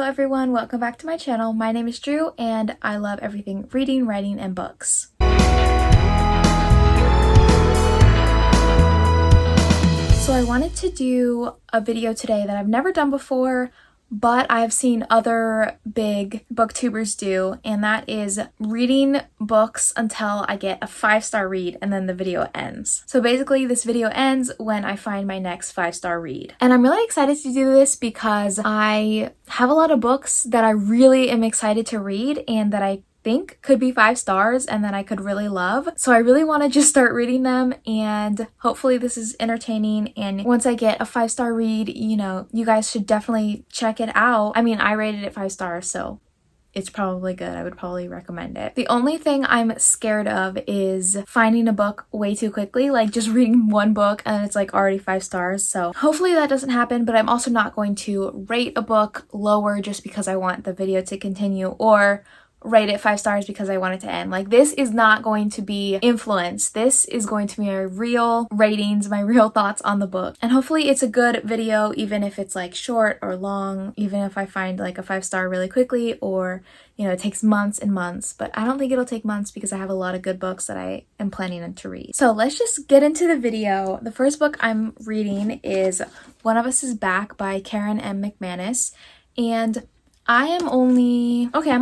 everyone, welcome back to my channel. My name is Drew and I love everything reading, writing, and books. So I wanted to do a video today that I've never done before, but I've seen other big booktubers do, and that is reading books until I get a 5-star read and then the video ends. So basically this video ends when I find my next 5-star read. And I'm really excited to do this because I have a lot of books that I really am excited to read and that I think could be 5 stars and that I could really love. So I really want to just start reading them, and hopefully this is entertaining, and once I get a 5-star read, you know, you guys should definitely check it out. I mean, I rated it 5 stars, so it's probably good. I would probably recommend it. The only thing I'm scared of is finding a book way too quickly, like just reading one book and it's like already 5 stars. So hopefully that doesn't happen, but I'm also not going to rate a book lower just because I want the video to continue, or rate it 5 stars because I want it to end. Like, this is not going to be influence. This is going to be my real ratings, my real thoughts on the book. And hopefully it's a good video, even if it's like short or long, even if I find like a 5-star really quickly, or, you know, it takes months and months. But I don't think it'll take months because I have a lot of good books that I am planning to read. So let's just get into the video. The first book I'm reading is One of Us is Back by Karen M. McManus. And I'm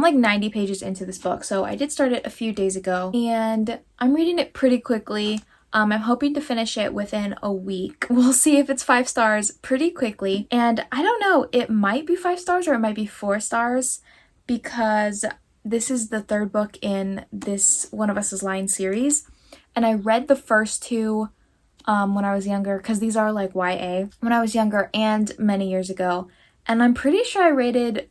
like 90 pages into this book, so I did start it a few days ago, and I'm reading it pretty quickly. I'm hoping to finish it within a week. We'll see if it's 5 stars pretty quickly, and I don't know, it might be 5 stars or it might be 4 stars, because this is the 3rd book in this One of Us is Lying series, and I read the first 2 when I was younger, because these are like YA, when I was younger and many years ago, and I'm pretty sure I rated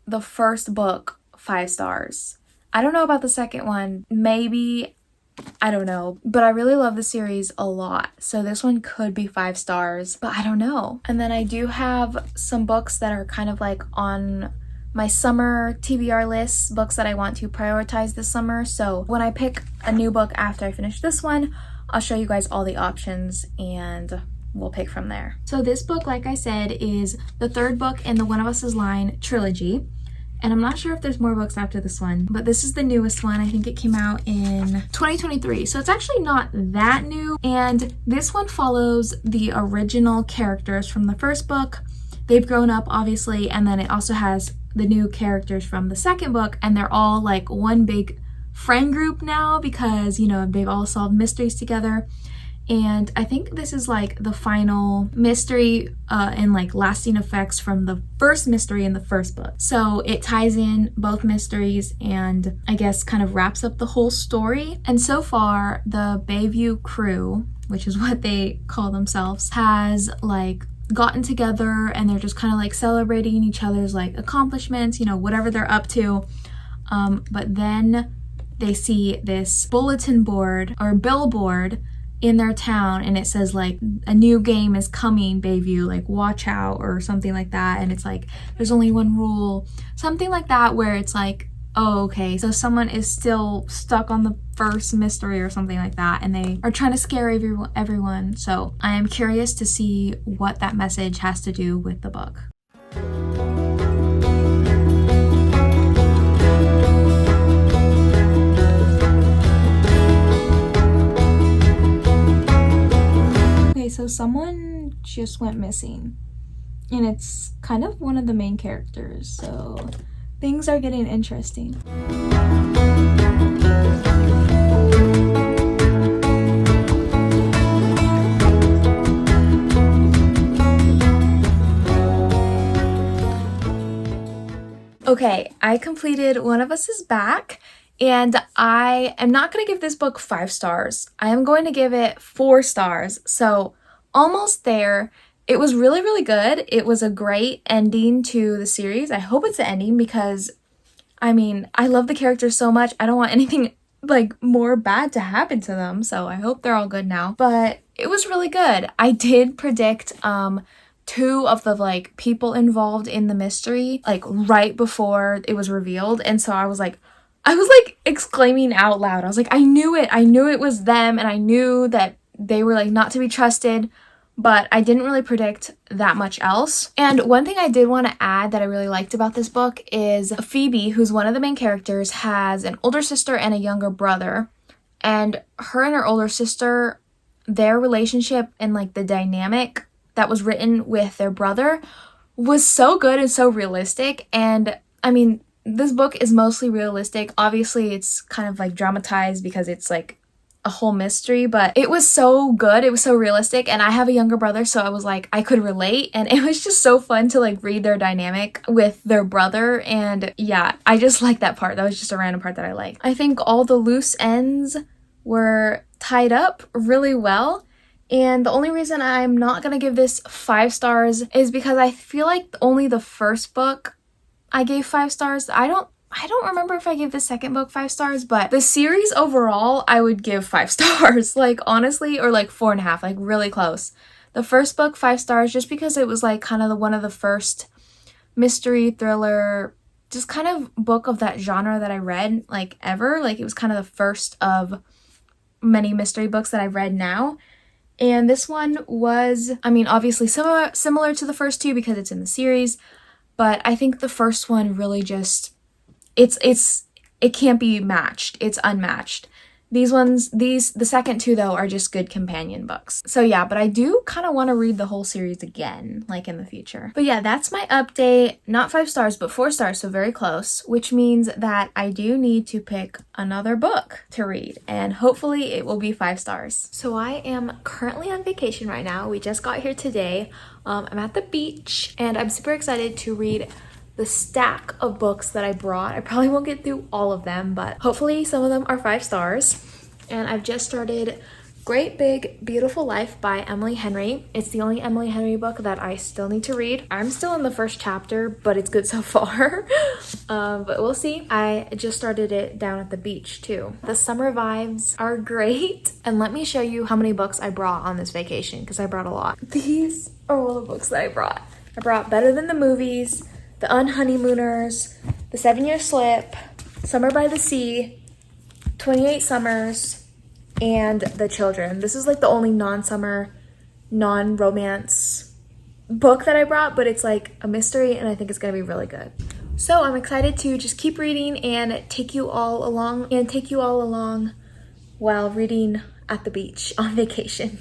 the first book 5 stars. I don't know about the second one. Maybe, I don't know. But I really love the series a lot. So this one could be 5 stars, but I don't know. And then I do have some books that are kind of like on my summer TBR list, books that I want to prioritize this summer. So when I pick a new book after I finish this one, I'll show you guys all the options and we'll pick from there. So this book, like I said, is the 3rd book in the One of Us is Lying trilogy. And I'm not sure if there's more books after this one, but this is the newest one. I think it came out in 2023. So it's actually not that new. And this one follows the original characters from the first book. They've grown up, obviously, and then it also has the new characters from the 2nd book, and they're all like one big friend group now because, you know, they've all solved mysteries together. And I think this is like the final mystery and like lasting effects from the first mystery in the first book. So it ties in both mysteries and I guess kind of wraps up the whole story. And so far, the Bayview crew, which is what they call themselves, has like gotten together and they're just kind of like celebrating each other's like accomplishments, you know, whatever they're up to. But then they see this bulletin board or billboard in their town, and it says like a new game is coming, Bayview, like watch out or something like that. And it's like there's only one rule, something like that, where it's like, oh, okay, so someone is still stuck on the first mystery or something like that, and they are trying to scare everyone. So I am curious to see what that message has to do with the book. So someone just went missing, and it's kind of one of the main characters, so things are getting interesting. Okay, I completed One of Us is Back. And I am not going to give this book 5 stars. I am going to give it 4 stars. So almost there. It was really, really good. It was a great ending to the series. I hope it's the ending because, I mean, I love the characters so much. I don't want anything like more bad to happen to them. So I hope they're all good now. But it was really good. I did predict 2 of the like people involved in the mystery like right before it was revealed. And so I was like exclaiming out loud. I was like, I knew it was them, and I knew that they were like not to be trusted, but I didn't really predict that much else. And one thing I did want to add that I really liked about this book is Phoebe, who's one of the main characters, has an older sister and a younger brother. And her and her older sister, their relationship and like the dynamic that was written with their brother was so good and so realistic. And I mean, this book is mostly realistic. Obviously, it's kind of like dramatized because it's like a whole mystery, but it was so good. It was so realistic. And I have a younger brother, so I was like, I could relate. And it was just so fun to like read their dynamic with their brother. And yeah, I just like that part. That was just a random part that I liked. I think all the loose ends were tied up really well. And the only reason I'm not gonna give this 5 stars is because I feel like only the first book I gave 5 stars. I don't remember if I gave the second book 5 stars, but the series overall, I would give 5 stars, like honestly, or like 4.5, like really close. The first book, 5 stars, just because it was like kind of one of the first mystery thriller, just kind of book of that genre that I read like ever. Like it was kind of the first of many mystery books that I've read now. And this one was, I mean, obviously similar to the first two because it's in the series, but I think the first one really just, it can't be matched. It's unmatched. The second two though are just good companion books. So yeah, but I do kind of want to read the whole series again, like in the future. But yeah, that's my update. Not 5 stars, but 4 stars, so very close, which means that I do need to pick another book to read, and hopefully it will be 5 stars. So I am currently on vacation right now. We just got here today. I'm at the beach, and I'm super excited to read the stack of books that I brought. I probably won't get through all of them, but hopefully some of them are 5 stars. And I've just started Great Big Beautiful Life by Emily Henry. It's the only Emily Henry book that I still need to read. I'm still in the first chapter, but it's good so far. But we'll see. I just started it down at the beach too. The summer vibes are great. And let me show you how many books I brought on this vacation, because I brought a lot. These are all the books that I brought. I brought Better Than the Movies, The Unhoneymooners, The 7-Year Slip, Summer by the Sea, 28 Summers, and The Children. This is like the only non-summer, non-romance book that I brought, but it's like a mystery and I think it's gonna be really good. So I'm excited to just keep reading and take you all along while reading at the beach on vacation.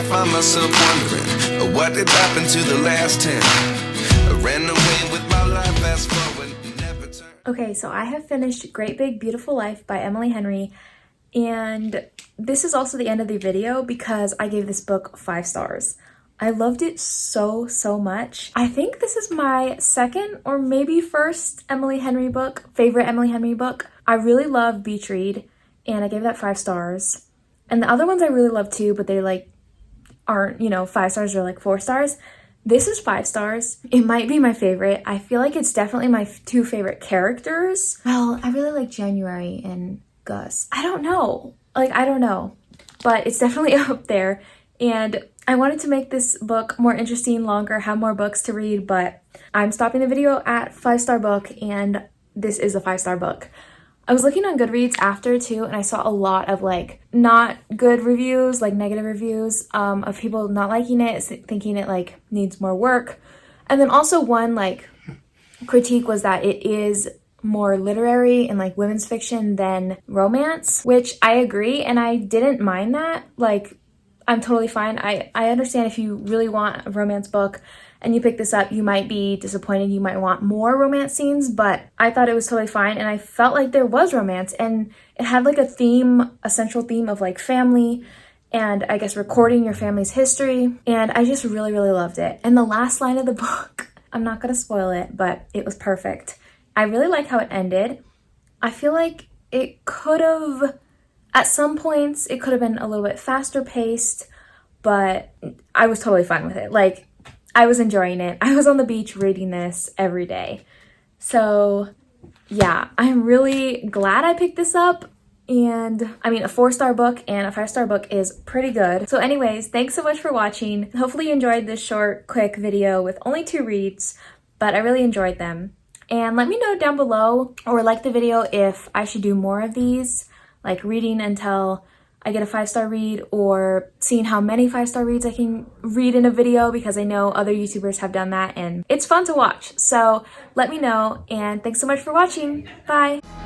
Find myself wondering what did happen to the last 10. I ran away with my life, fast forward, never turn. Okay, so I have finished Great Big Beautiful Life by Emily Henry, and this is also the end of the video because I gave this book 5 stars. I loved it so much. I think this is my second or maybe first favorite Emily Henry book. I really love Beach Read, and I gave that 5 stars. And the other ones I really love too, but they're like aren't, 5 stars or like 4 stars. This is 5 stars. It might be my favorite. I feel like it's definitely my 2 favorite characters. Well, I really like January and Gus. I don't know, but it's definitely up there. And I wanted to make this book more interesting, longer, have more books to read, but I'm stopping the video at 5-star book, and this is a 5-star book. I was looking on Goodreads after too, and I saw a lot of like not good reviews, like negative reviews of people not liking it, thinking it like needs more work. And then also one like critique was that it is more literary and like women's fiction than romance, which I agree, and I didn't mind that. Like, I'm totally fine. I understand if you really want a romance book and you pick this up, you might be disappointed. You might want more romance scenes, but I thought it was totally fine. And I felt like there was romance, and it had like a central theme of like family and I guess recording your family's history. And I just really loved it. And the last line of the book, I'm not going to spoil it, but it was perfect. I really like how it ended. I feel like it could have, at some points, it could have been a little bit faster paced, but I was totally fine with it. Like, I was enjoying it. I was on the beach reading this every day. So yeah, I'm really glad I picked this up. And I mean, a 4-star book and a 5-star book is pretty good. So anyways, thanks so much for watching. Hopefully you enjoyed this short, quick video with only 2 reads. but I really enjoyed them. And let me know down below or like the video if I should do more of these, like reading until I get a 5-star read, or seeing how many 5-star reads I can read in a video, because I know other YouTubers have done that and it's fun to watch. So let me know, and thanks so much for watching. Bye!